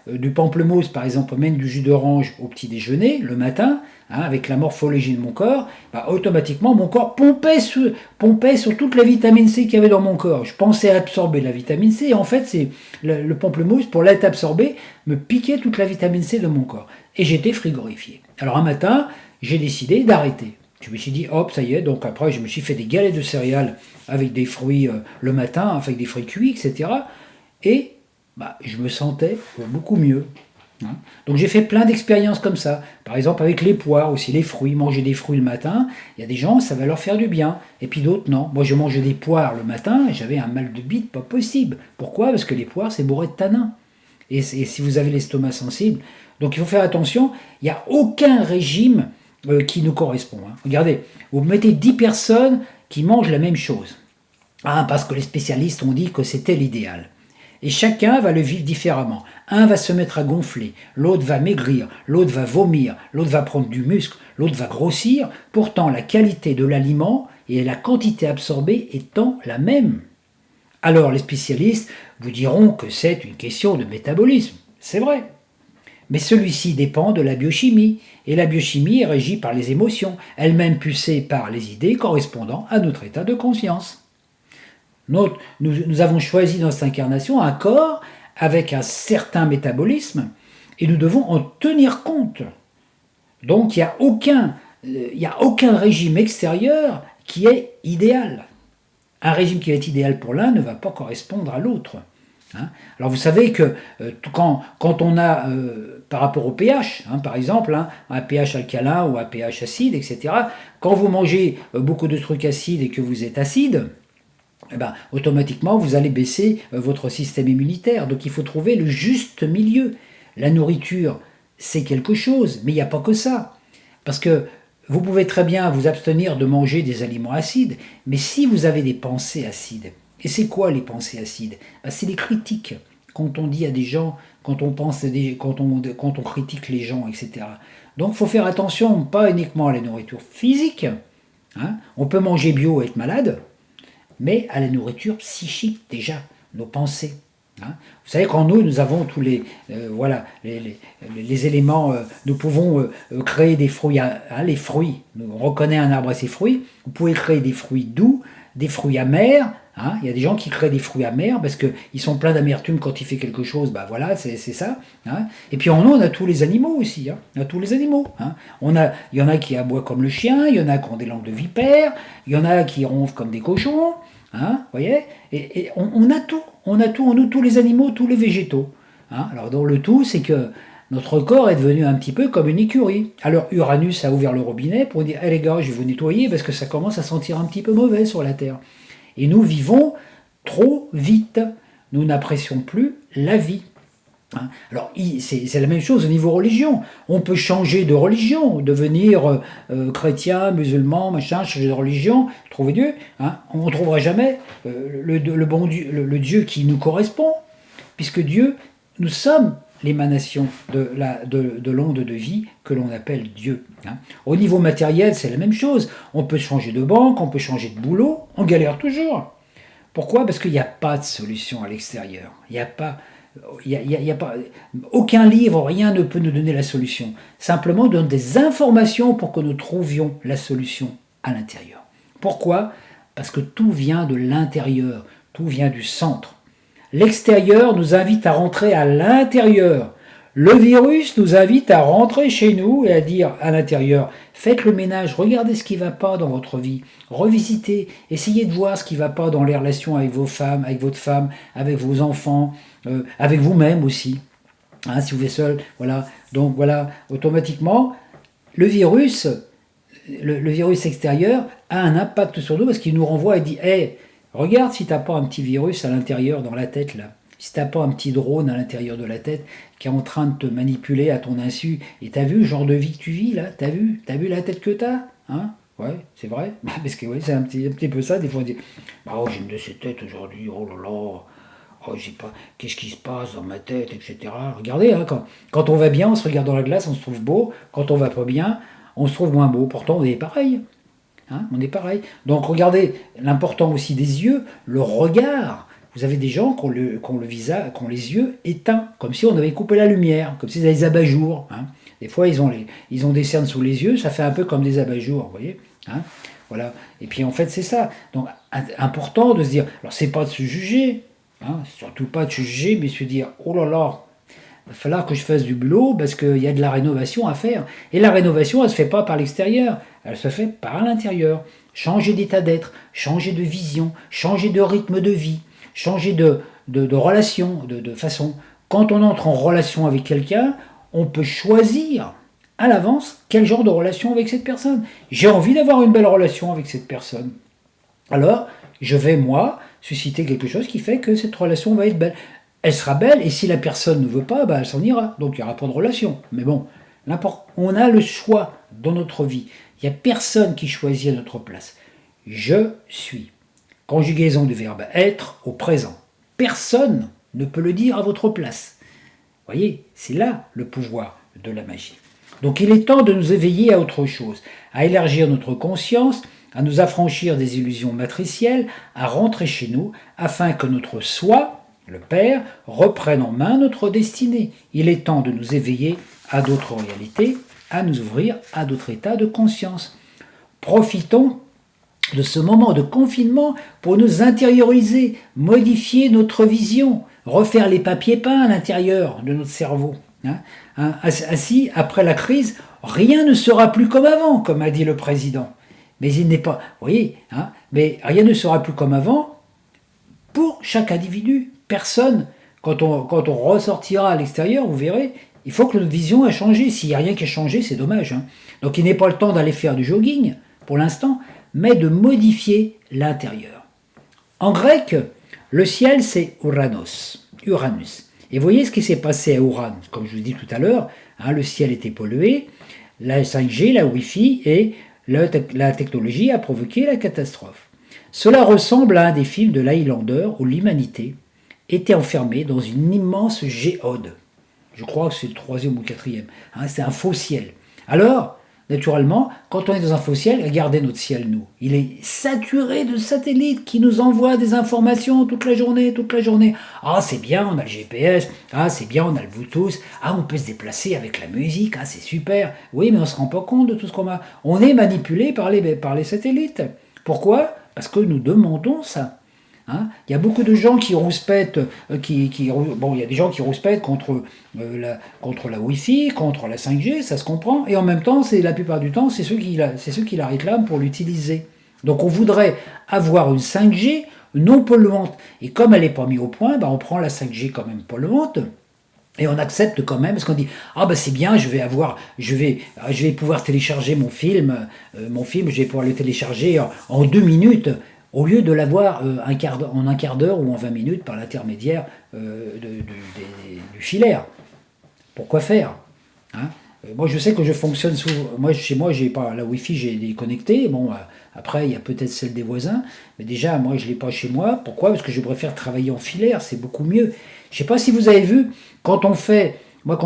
du pamplemousse, par exemple, même du jus d'orange au petit déjeuner, le matin, avec la morphologie de mon corps, automatiquement mon corps pompait sur toute la vitamine C qu'il y avait dans mon corps. Je pensais absorber la vitamine C, et en fait, c'est le pamplemousse, pour l'être absorbé, me piquait toute la vitamine C de mon corps. Et j'étais frigorifié. Alors un matin, j'ai décidé d'arrêter. Je me suis dit, hop, ça y est, donc après je me suis fait des galettes de céréales avec des fruits le matin, avec des fruits cuits, etc. Et je me sentais beaucoup mieux. Donc j'ai fait plein d'expériences comme ça. Par exemple avec les poires, aussi les fruits, manger des fruits le matin, il y a des gens, ça va leur faire du bien. Et puis d'autres, non. Moi je mangeais des poires le matin, et j'avais un mal de bite pas possible. Pourquoi ? Parce que les poires, c'est bourré de tanins. Et si vous avez l'estomac sensible, donc il faut faire attention, il n'y a aucun régime qui nous correspond. Regardez, vous mettez 10 personnes qui mangent la même chose. Parce que les spécialistes ont dit que c'était l'idéal. Et chacun va le vivre différemment. Un va se mettre à gonfler, l'autre va maigrir, l'autre va vomir, l'autre va prendre du muscle, l'autre va grossir. Pourtant, la qualité de l'aliment et la quantité absorbée étant la même. Alors les spécialistes vous diront que c'est une question de métabolisme. C'est vrai. Mais celui-ci dépend de la biochimie, et la biochimie est régie par les émotions, elle-même pulsée par les idées correspondant à notre état de conscience. Nous avons choisi dans cette incarnation un corps avec un certain métabolisme, et nous devons en tenir compte. Donc il n'y a aucun régime extérieur qui est idéal. Un régime qui est idéal pour l'un ne va pas correspondre à l'autre. Hein. Alors vous savez que quand on a, par rapport au pH, par exemple, un pH alcalin ou un pH acide, etc., quand vous mangez beaucoup de trucs acides et que vous êtes acide, eh ben, automatiquement vous allez baisser votre système immunitaire. Donc il faut trouver le juste milieu. La nourriture, c'est quelque chose, mais il n'y a pas que ça. Parce que vous pouvez très bien vous abstenir de manger des aliments acides, mais si vous avez des pensées acides, et c'est quoi les pensées acides? Ben, c'est les critiques. Quand on dit à des gens, quand on pense quand on critique les gens, etc. Donc il faut faire attention, pas uniquement à la nourriture physique. On peut manger bio et être malade, mais à la nourriture psychique déjà, nos pensées. Vous savez qu'en nous avons tous les, les éléments, nous pouvons créer des fruits, les fruits, on reconnaît un arbre à ses fruits, vous pouvez créer des fruits doux, des fruits amers. Il y a des gens qui créent des fruits amers parce qu'ils sont pleins d'amertume quand il fait quelque chose, c'est ça. Et puis en nous, on a tous les animaux aussi, on a tous les animaux. Il y en a qui aboient comme le chien, il y en a qui ont des langues de vipère, il y en a qui ronflent comme des cochons, voyez, et on a tout en nous, tous les animaux, tous les végétaux. Alors dans le tout, c'est que notre corps est devenu un petit peu comme une écurie. Alors Uranus a ouvert le robinet pour dire les gars, je vais vous nettoyer parce que ça commence à sentir un petit peu mauvais sur la Terre. Et nous vivons trop vite. Nous n'apprécions plus la vie. Alors, c'est la même chose au niveau religion. On peut changer de religion, devenir chrétien, musulman, machin, changer de religion, trouver Dieu. On ne trouvera jamais le bon Dieu, le Dieu qui nous correspond, puisque Dieu, nous sommes l'émanation de l'onde de vie que l'on appelle Dieu. Au niveau matériel, c'est la même chose. On peut changer de banque, on peut changer de boulot, on galère toujours. Pourquoi? Parce qu'il n'y a pas de solution à l'extérieur. Il n'y a pas... aucun livre, rien ne peut nous donner la solution. Simplement, donne des informations pour que nous trouvions la solution à l'intérieur. Pourquoi? Parce que tout vient de l'intérieur, tout vient du centre. L'extérieur nous invite à rentrer à l'intérieur. Le virus nous invite à rentrer chez nous et à dire à l'intérieur, faites le ménage, regardez ce qui ne va pas dans votre vie, revisitez, essayez de voir ce qui ne va pas dans les relations avec vos femmes, avec votre femme, avec vos enfants, avec vous-même aussi, si vous êtes seul, voilà. Donc voilà, automatiquement, le virus extérieur a un impact sur nous parce qu'il nous renvoie et dit, hey, regarde si t'as pas un petit virus à l'intérieur dans la tête là, si t'as pas un petit drone à l'intérieur de la tête qui est en train de te manipuler à ton insu, et t'as vu le genre de vie que tu vis là, t'as vu la tête que t'as, Ouais, c'est vrai, parce que ouais, c'est un petit peu ça, des fois on dit, oh j'ai une de ces têtes aujourd'hui, oh là là, oh, j'ai pas, qu'est-ce qui se passe dans ma tête, etc. Regardez, quand on va bien, on se regarde dans la glace, on se trouve beau, quand on va pas bien, on se trouve moins beau, pourtant on est pareil. On est pareil. Donc regardez, l'important aussi des yeux, le regard. Vous avez des gens qui ont le visage, qui ont les yeux éteints, comme si on avait coupé la lumière, comme si c'était des abat-jours. Des fois, ils ont des cernes sous les yeux, ça fait un peu comme des abat-jours, vous voyez. Voilà. Et puis en fait, c'est ça. Donc important de se dire, alors c'est pas de se juger, surtout pas de se juger, mais se dire, oh là là, il va falloir que je fasse du boulot parce qu'il y a de la rénovation à faire. Et la rénovation, elle ne se fait pas par l'extérieur, elle se fait par l'intérieur. Changer d'état d'être, changer de vision, changer de rythme de vie, changer de relation, de façon. Quand on entre en relation avec quelqu'un, on peut choisir à l'avance quel genre de relation avec cette personne. J'ai envie d'avoir une belle relation avec cette personne. Alors, je vais, moi, susciter quelque chose qui fait que cette relation va être belle. Elle sera belle, et si la personne ne veut pas, elle s'en ira. Donc il n'y aura pas de relation. Mais bon, on a le choix dans notre vie. Il n'y a personne qui choisit à notre place. Je suis. Conjugaison du verbe être au présent. Personne ne peut le dire à votre place. Vous voyez, c'est là le pouvoir de la magie. Donc il est temps de nous éveiller à autre chose, à élargir notre conscience, à nous affranchir des illusions matricielles, à rentrer chez nous, afin que notre soi, le Père, reprenne en main notre destinée. Il est temps de nous éveiller à d'autres réalités, à nous ouvrir à d'autres états de conscience. Profitons de ce moment de confinement pour nous intérioriser, modifier notre vision, refaire les papiers peints à l'intérieur de notre cerveau. Ainsi, après la crise, rien ne sera plus comme avant, comme a dit le président. Mais il n'est pas, vous voyez, mais rien ne sera plus comme avant pour chaque individu. Personne, quand on ressortira à l'extérieur, vous verrez, il faut que notre vision ait changé. S'il n'y a rien qui a changé, c'est dommage. Donc il n'est pas le temps d'aller faire du jogging, pour l'instant, mais de modifier l'intérieur. En grec, le ciel, c'est Uranus. Et voyez ce qui s'est passé à Uranus. Comme je vous dis tout à l'heure, le ciel était pollué, la 5G, la Wi-Fi et la technologie a provoqué la catastrophe. Cela ressemble à un des films de l'Highlander où l'humanité était enfermée dans une immense géode. Je crois que c'est le 3e ou 4e. C'est un faux ciel. Alors, naturellement, quand on est dans un faux ciel, regardez notre ciel, nous. Il est saturé de satellites qui nous envoient des informations toute la journée. Ah, c'est bien, on a le GPS. Ah, c'est bien, on a le Bluetooth. Ah, on peut se déplacer avec la musique. Ah, c'est super. Oui, mais on ne se rend pas compte de tout ce qu'on a. On est manipulé par les satellites. Pourquoi ? Parce que nous demandons ça. Il y a beaucoup de gens qui rouspètent, il y a des gens qui rouspètent contre la Wi-Fi, contre la 5G, ça se comprend, et en même temps, la plupart du temps, c'est ceux qui la réclament pour l'utiliser. Donc on voudrait avoir une 5G non polluante, et comme elle n'est pas mise au point, on prend la 5G quand même polluante, et on accepte quand même, parce qu'on dit c'est bien, je vais pouvoir télécharger mon film, je vais pouvoir le télécharger en 2 minutes, au lieu de l'avoir en un quart d'heure ou en 20 minutes par l'intermédiaire du filaire. Pourquoi faire Moi, je sais que je fonctionne souvent. Chez moi, j'ai pas la Wi-Fi, j'ai déconnecté. Après, il y a peut-être celle des voisins, mais déjà, moi, je l'ai pas chez moi. Pourquoi ? Parce que je préfère travailler en filaire, c'est beaucoup mieux. Je sais pas si vous avez vu, quand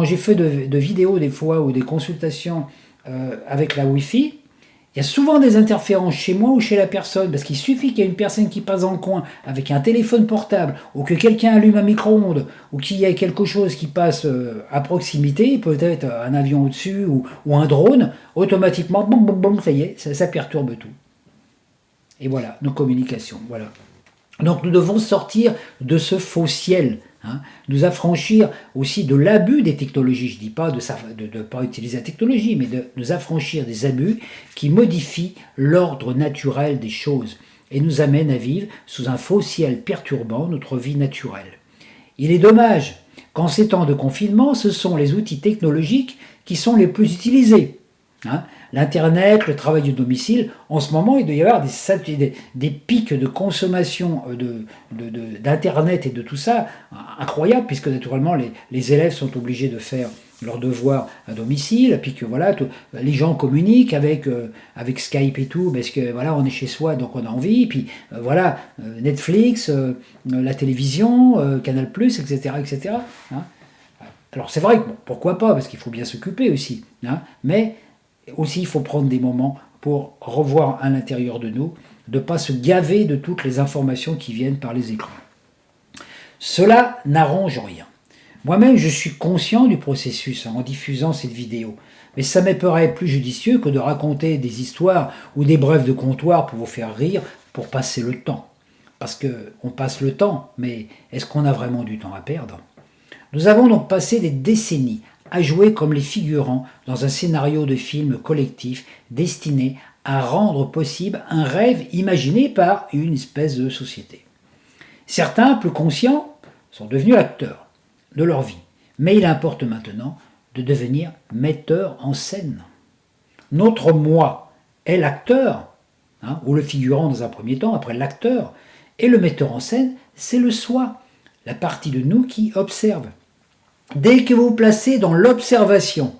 j'ai fait de vidéos des fois ou des consultations avec la Wi-Fi. Il y a souvent des interférences chez moi ou chez la personne, parce qu'il suffit qu'il y ait une personne qui passe dans le coin avec un téléphone portable, ou que quelqu'un allume un micro-ondes, ou qu'il y ait quelque chose qui passe à proximité, peut-être un avion au-dessus, ou un drone, automatiquement, boum, boum, boum, ça y est, ça perturbe tout. Et voilà, nos communications, voilà. Donc nous devons sortir de ce faux ciel, nous affranchir aussi de l'abus des technologies. Je ne dis pas de ne pas utiliser la technologie, mais de nous affranchir des abus qui modifient l'ordre naturel des choses et nous amènent à vivre sous un faux ciel perturbant notre vie naturelle. Il est dommage qu'en ces temps de confinement, ce sont les outils technologiques qui sont les plus utilisés. L'Internet, le travail du domicile, en ce moment, il doit y avoir des pics de consommation d'Internet et de tout ça incroyables, puisque naturellement, les élèves sont obligés de faire leurs devoirs à domicile, puis que les gens communiquent avec Skype et tout, parce que on est chez soi, donc on a envie, puis Netflix, la télévision, Canal+, etc., etc. Alors c'est vrai que pourquoi pas, parce qu'il faut bien s'occuper aussi, mais aussi il faut prendre des moments pour revoir à l'intérieur de nous, de ne pas se gaver de toutes les informations qui viennent par les écrans. Cela n'arrange rien. Moi-même, je suis conscient du processus en diffusant cette vidéo, mais ça me paraît plus judicieux que de raconter des histoires ou des brèves de comptoir pour vous faire rire, pour passer le temps. Parce qu'on passe le temps, mais est-ce qu'on a vraiment du temps à perdre ? Nous avons donc passé des décennies à jouer comme les figurants dans un scénario de film collectif destiné à rendre possible un rêve imaginé par une espèce de société. Certains, plus conscients, sont devenus acteurs de leur vie, mais il importe maintenant de devenir metteur en scène. Notre moi est l'acteur, ou le figurant dans un premier temps, après l'acteur, et le metteur en scène, c'est le soi, la partie de nous qui observe. Dès que vous vous placez dans l'observation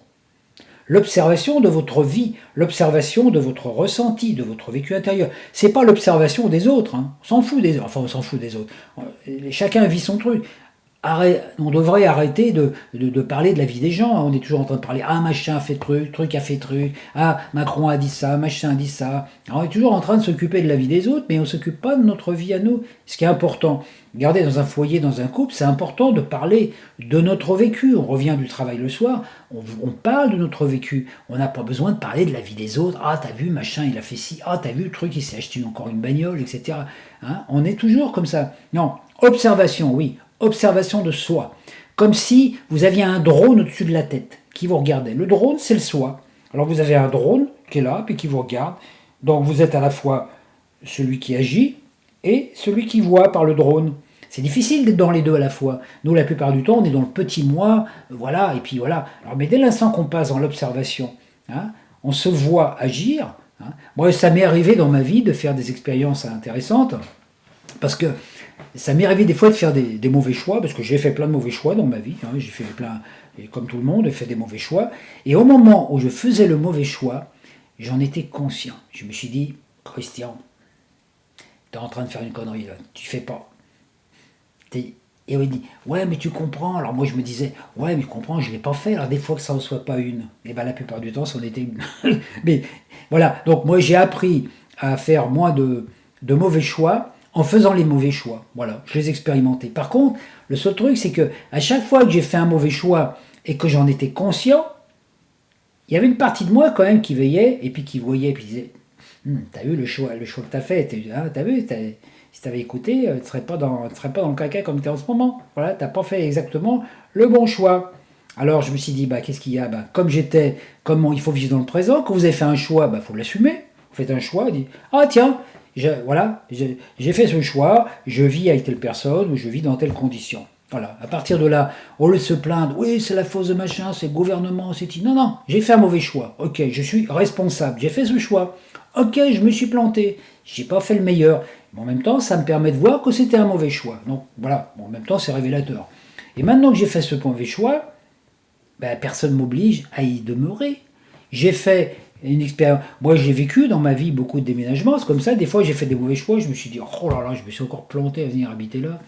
de votre vie, l'observation de votre ressenti, de votre vécu intérieur, c'est pas l'observation des autres, on s'en fout des autres, chacun vit son truc. on devrait arrêter de parler de la vie des gens. On est toujours en train de parler, ah machin a fait truc a fait truc, ah Macron a dit ça, machin a dit ça. Alors, on est toujours en train de s'occuper de la vie des autres, mais on ne s'occupe pas de notre vie à nous. Ce qui est important, regardez, dans un foyer, dans un couple, c'est important de parler de notre vécu. On revient du travail le soir, on parle de notre vécu. On n'a pas besoin de parler de la vie des autres. Ah, t'as vu, machin, il a fait ci. Ah, t'as vu le truc, il s'est acheté encore une bagnole, etc. Hein, on est toujours comme ça. Non, observation, oui. Observation de soi. Comme si vous aviez un drone au-dessus de la tête qui vous regardait. Le drone, c'est le soi. Alors vous avez un drone qui est là, puis qui vous regarde. Donc vous êtes à la fois celui qui agit et celui qui voit par le drone. C'est difficile d'être dans les deux à la fois. Nous, la plupart du temps, on est dans le petit moi, voilà, et puis voilà. Alors, mais dès l'instant qu'on passe dans l'observation, hein, on se voit agir. Hein. Moi, ça m'est arrivé dans ma vie de faire des expériences intéressantes, parce que ça m'est arrivé des fois de faire des mauvais choix, parce que j'ai fait plein de mauvais choix dans ma vie. Hein, j'ai fait plein, et comme tout le monde, j'ai fait des mauvais choix. Et au moment où je faisais le mauvais choix, j'en étais conscient. Je me suis dit, Christian, tu es en train de faire une connerie là, tu fais pas. Et on me dit, ouais, mais tu comprends. Alors moi je me disais, ouais, mais je comprends, je ne l'ai pas fait. Alors des fois que ça ne soit pas une. Et bien la plupart du temps, ça en était une. Mais voilà, donc moi j'ai appris à faire moins de mauvais choix en faisant les mauvais choix. Voilà, je les expérimentais. Par contre, le seul truc, c'est que à chaque fois que j'ai fait un mauvais choix et que j'en étais conscient, il y avait une partie de moi quand même qui veillait et puis qui voyait et puis disait, t'as vu le choix que t'as fait, t'as vu, si t'avais écouté, tu ne serais pas dans le caca comme tu es en ce moment. Voilà, t'as pas fait exactement le bon choix. Alors je me suis dit, bah qu'est-ce qu'il y a, bah, comment il faut vivre dans le présent. Quand vous avez fait un choix, bah faut l'assumer. Vous faites un choix, vous dites, ah tiens, j'ai fait ce choix, je vis avec telle personne ou je vis dans telle condition. Voilà, à partir de là, au lieu de se plaindre, oui, c'est la faute de machin, c'est le gouvernement, c'est... Non, non, j'ai fait un mauvais choix. Ok, je suis responsable, j'ai fait ce choix. Ok, je me suis planté, j'ai pas fait le meilleur. Mais en même temps, ça me permet de voir que c'était un mauvais choix. Donc voilà, en même temps, c'est révélateur. Et maintenant que j'ai fait ce mauvais choix, ben, personne ne m'oblige à y demeurer. J'ai fait une expérience. Moi, j'ai vécu dans ma vie beaucoup de déménagements. C'est comme ça, des fois, j'ai fait des mauvais choix. Je me suis dit, oh là là, je me suis encore planté à venir habiter là.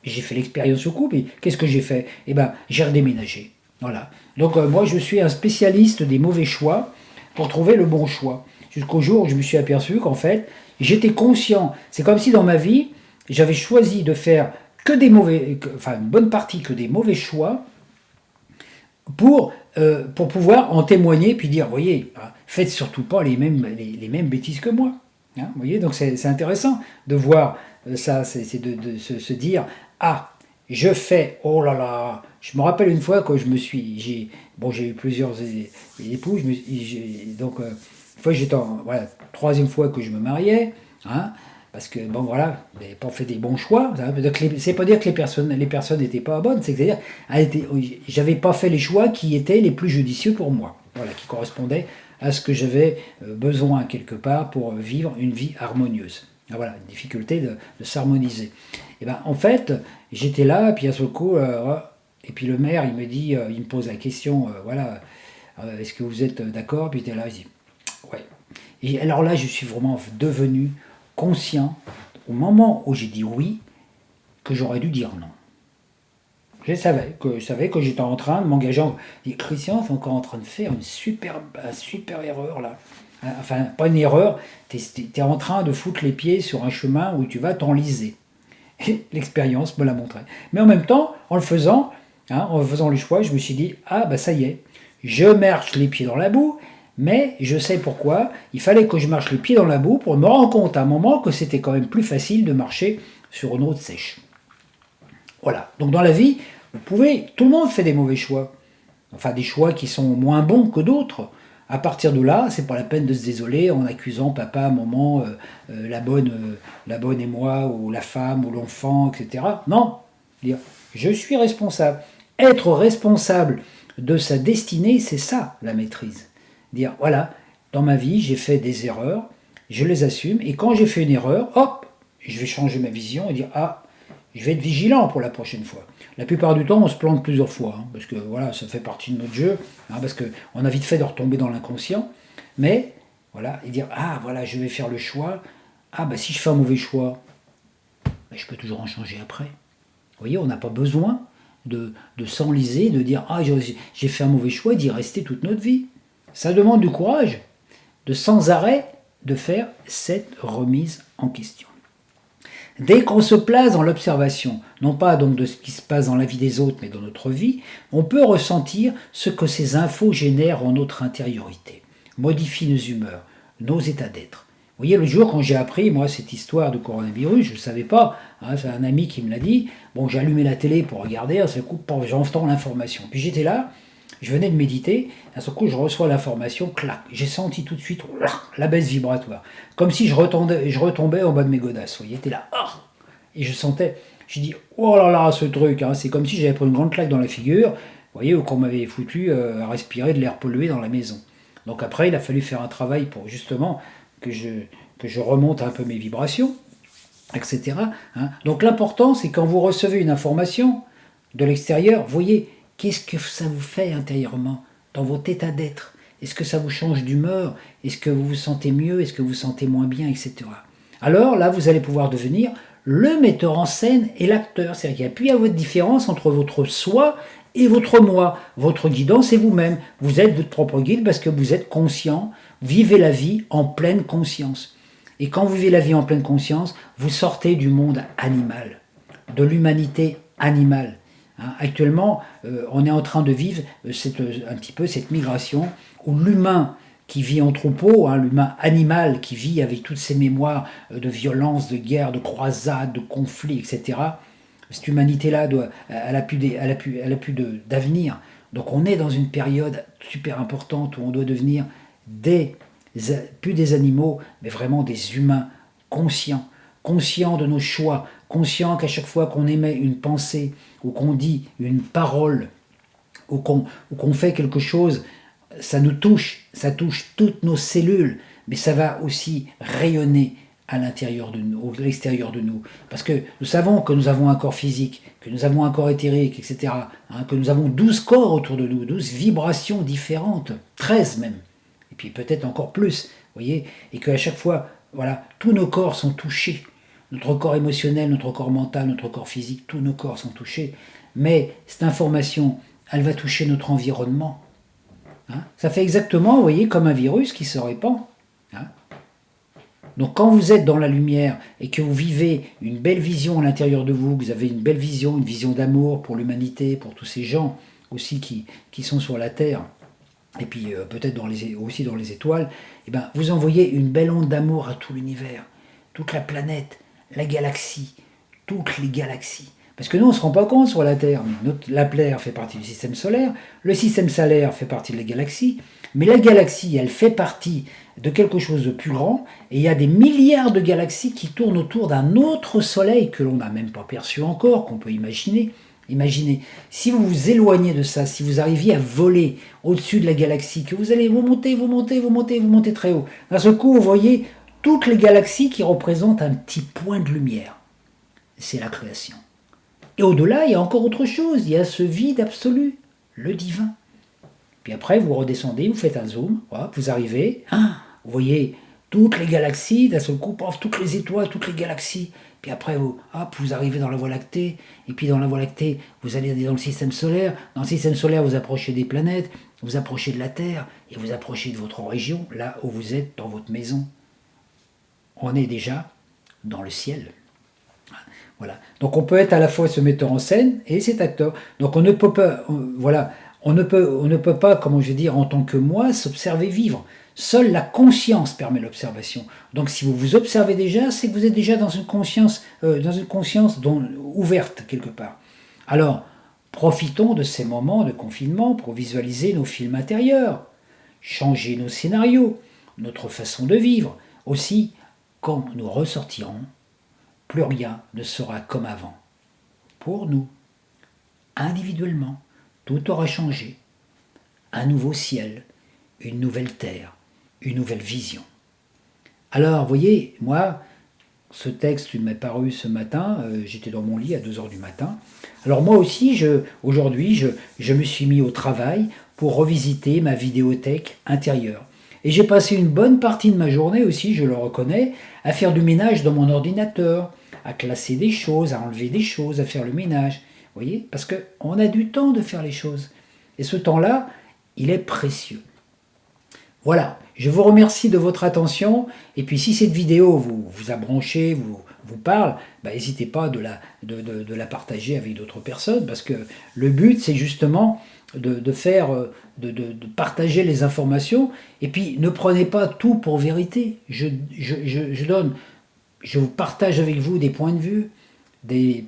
J'ai fait l'expérience au couple. Et qu'est-ce que j'ai fait? Eh ben, j'ai redéménagé. Voilà. Donc, moi, je suis un spécialiste des mauvais choix pour trouver le bon choix. Jusqu'au jour où je me suis aperçu qu'en fait, j'étais conscient. C'est comme si dans ma vie, j'avais choisi de faire que des mauvais, enfin une bonne partie que des mauvais choix pour pouvoir en témoigner puis dire, voyez, faites surtout pas les mêmes bêtises que moi. Hein, vous voyez, donc c'est intéressant de voir ça, c'est de se dire, ah, je fais, oh là là, je me rappelle une fois que j'ai eu plusieurs époux, donc une fois j'étais voilà, troisième fois que je me mariais, hein, parce que bon voilà, j'avais pas fait des bons choix. C'est pas dire que les personnes n'étaient pas bonnes, c'est-à-dire j'avais pas fait les choix qui étaient les plus judicieux pour moi, voilà, qui correspondaient à ce que j'avais besoin quelque part pour vivre une vie harmonieuse. Voilà, une difficulté de s'harmoniser. Et ben en fait, j'étais là, puis à ce coup, et puis le maire, il me dit, il me pose la question, voilà, est-ce que vous êtes d'accord? Puis j'étais là, je dis, ouais. Et alors là, je suis vraiment devenu conscient, au moment où j'ai dit oui, que j'aurais dû dire non. Je savais que j'étais en train de m'engager. Je dis, Christian, tu es encore en train de faire une super erreur là. Enfin, pas une erreur, tu es en train de foutre les pieds sur un chemin où tu vas t'enliser. Et l'expérience me l'a montré. Mais en même temps, en le faisant le choix, je me suis dit, ah bah ça y est, je marche les pieds dans la boue, mais je sais pourquoi. Il fallait que je marche les pieds dans la boue pour me rendre compte à un moment que c'était quand même plus facile de marcher sur une route sèche. Voilà. Donc dans la vie, tout le monde fait des mauvais choix. Enfin, des choix qui sont moins bons que d'autres. À partir de là, c'est pas la peine de se désoler en accusant papa, maman, la bonne et moi, ou la femme, ou l'enfant, etc. Non. Dire, je suis responsable. Être responsable de sa destinée, c'est ça la maîtrise. Dire, voilà, dans ma vie, j'ai fait des erreurs, je les assume, et quand j'ai fait une erreur, hop, je vais changer ma vision et dire, ah, je vais être vigilant pour la prochaine fois. La plupart du temps, on se plante plusieurs fois, hein, parce que voilà, ça fait partie de notre jeu, hein, parce qu'on a vite fait de retomber dans l'inconscient, mais voilà, et dire, ah, voilà, je vais faire le choix, ah, si je fais un mauvais choix, je peux toujours en changer après. Vous voyez, on n'a pas besoin de s'enliser, de dire ah j'ai fait un mauvais choix, d'y rester toute notre vie. Ça demande du courage, de sans arrêt de faire cette remise en question. Dès qu'on se place dans l'observation, non pas donc de ce qui se passe dans la vie des autres, mais dans notre vie, on peut ressentir ce que ces infos génèrent en notre intériorité, modifient nos humeurs, nos états d'être. Vous voyez, le jour quand j'ai appris, moi, cette histoire de coronavirus, je ne savais pas, hein, c'est un ami qui me l'a dit, bon, j'ai allumé la télé pour regarder, à ce coup, j'entends l'information. Puis j'étais là, je venais de méditer, à ce coup, je reçois l'information, clac, j'ai senti tout de suite la baisse vibratoire, comme si je retombais en bas de mes godasses, vous voyez, j'étais là, et je sentais, je dis, oh là là, ce truc, hein, c'est comme si j'avais pris une grande claque dans la figure, vous voyez, ou qu'on m'avait foutu à respirer de l'air pollué dans la maison. Donc après, il a fallu faire un travail pour justement que je remonte un peu mes vibrations, etc. Hein. Donc l'important, c'est quand vous recevez une information de l'extérieur, voyez, qu'est-ce que ça vous fait intérieurement, dans votre état d'être? Est-ce que ça vous change d'humeur? Est-ce que vous vous sentez mieux? Est-ce que vous vous sentez moins bien, etc. Alors là, vous allez pouvoir devenir le metteur en scène et l'acteur. C'est-à-dire qu'il n'y a plus à votre différence entre votre soi et votre moi. Votre guidant, c'est vous-même. Vous êtes votre propre guide parce que vous êtes conscient. Vivez la vie en pleine conscience. Et quand vous vivez la vie en pleine conscience, vous sortez du monde animal, de l'humanité animale. Hein, actuellement, on est en train de vivre un petit peu cette migration où l'humain qui vit en troupeau, hein, l'humain animal qui vit avec toutes ses mémoires de violence, de guerre, de croisade, de conflits, etc. Cette humanité-là, elle a plus d'avenir. Donc on est dans une période super importante où on doit devenir plus des animaux, mais vraiment des humains conscients, conscients de nos choix, conscients qu'à chaque fois qu'on émet une pensée, ou qu'on dit une parole, ou qu'on fait quelque chose, ça nous touche, ça touche toutes nos cellules, mais ça va aussi rayonner à l'intérieur de nous, à l'extérieur de nous. Parce que nous savons que nous avons un corps physique, que nous avons un corps éthérique, etc. Hein, que nous avons 12 corps autour de nous, 12 vibrations différentes, 13 même, et puis peut-être encore plus, vous voyez, et qu'à chaque fois, voilà, tous nos corps sont touchés. Notre corps émotionnel, notre corps mental, notre corps physique, tous nos corps sont touchés. Mais cette information, elle va toucher notre environnement. Hein, ça fait exactement, vous voyez, comme un virus qui se répand. Hein. Donc quand vous êtes dans la lumière et que vous vivez une belle vision à l'intérieur de vous, que vous avez une belle vision, une vision d'amour pour l'humanité, pour tous ces gens aussi qui sont sur la Terre, et puis peut-être aussi dans les étoiles, eh ben, vous envoyez une belle onde d'amour à tout l'univers, toute la planète, la galaxie, toutes les galaxies. Parce que nous, on ne se rend pas compte sur la Terre. La Terre fait partie du système solaire, le système solaire fait partie de la galaxie, mais la galaxie, elle fait partie de quelque chose de plus grand, et il y a des milliards de galaxies qui tournent autour d'un autre soleil que l'on n'a même pas perçu encore, qu'on peut imaginer. Imaginez, si vous vous éloignez de ça, si vous arriviez à voler au-dessus de la galaxie, que vous allez vous montez très haut, d'un seul coup, vous voyez toutes les galaxies qui représentent un petit point de lumière. C'est la création. Et au-delà, il y a encore autre chose, il y a ce vide absolu, le divin. Puis après, vous redescendez, vous faites un zoom, voilà, vous arrivez, vous voyez toutes les galaxies, d'un seul coup, toutes les étoiles, toutes les galaxies. Puis après, vous arrivez dans la Voie lactée, et puis dans la Voie lactée, vous allez dans le système solaire. Dans le système solaire, vous approchez des planètes, vous approchez de la Terre, et vous approchez de votre région, là où vous êtes, dans votre maison. On est déjà dans le ciel. Voilà. Donc on peut être à la fois ce metteur en scène et cet acteur. Donc on ne peut pas, on ne peut pas, comment je vais dire, en tant que moi, s'observer vivre. Seule la conscience permet l'observation. Donc si vous vous observez déjà, c'est que vous êtes déjà dans une conscience ouverte quelque part. Alors, profitons de ces moments de confinement pour visualiser nos films intérieurs, changer nos scénarios, notre façon de vivre. Aussi, quand nous ressortirons, plus rien ne sera comme avant. Pour nous, individuellement, tout aura changé. Un nouveau ciel, une nouvelle terre, une nouvelle vision. Alors, vous voyez, moi, ce texte m'est paru ce matin, j'étais dans mon lit à 2h du matin. Alors moi aussi, aujourd'hui, je me suis mis au travail pour revisiter ma vidéothèque intérieure. Et j'ai passé une bonne partie de ma journée aussi, je le reconnais, à faire du ménage dans mon ordinateur, à classer des choses, à enlever des choses, à faire le ménage. voyez, parce qu'on a du temps de faire les choses. Et ce temps-là, il est précieux. Voilà, je vous remercie de votre attention. Et puis si cette vidéo vous a branché, vous parle, n'hésitez pas de la partager avec d'autres personnes, parce que le but, c'est justement de partager les informations. Et puis ne prenez pas tout pour vérité. Je vous partage avec vous des points de vue,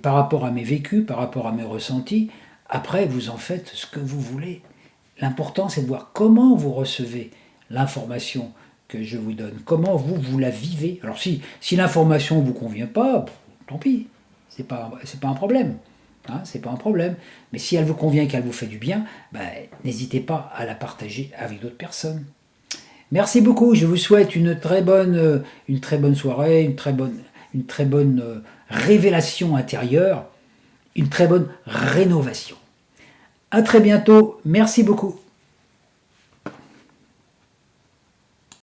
par rapport à mes vécus, par rapport à mes ressentis. Après, vous en faites ce que vous voulez. L'important, c'est de voir comment vous recevez l'information que je vous donne, comment vous la vivez. Alors si l'information ne vous convient pas, tant pis, c'est pas un problème. Hein, c'est pas un problème. Mais si elle vous convient et qu'elle vous fait du bien, n'hésitez pas à la partager avec d'autres personnes. Merci beaucoup, je vous souhaite une très bonne soirée, une très bonne révélation intérieure, une très bonne rénovation. À très bientôt, merci beaucoup.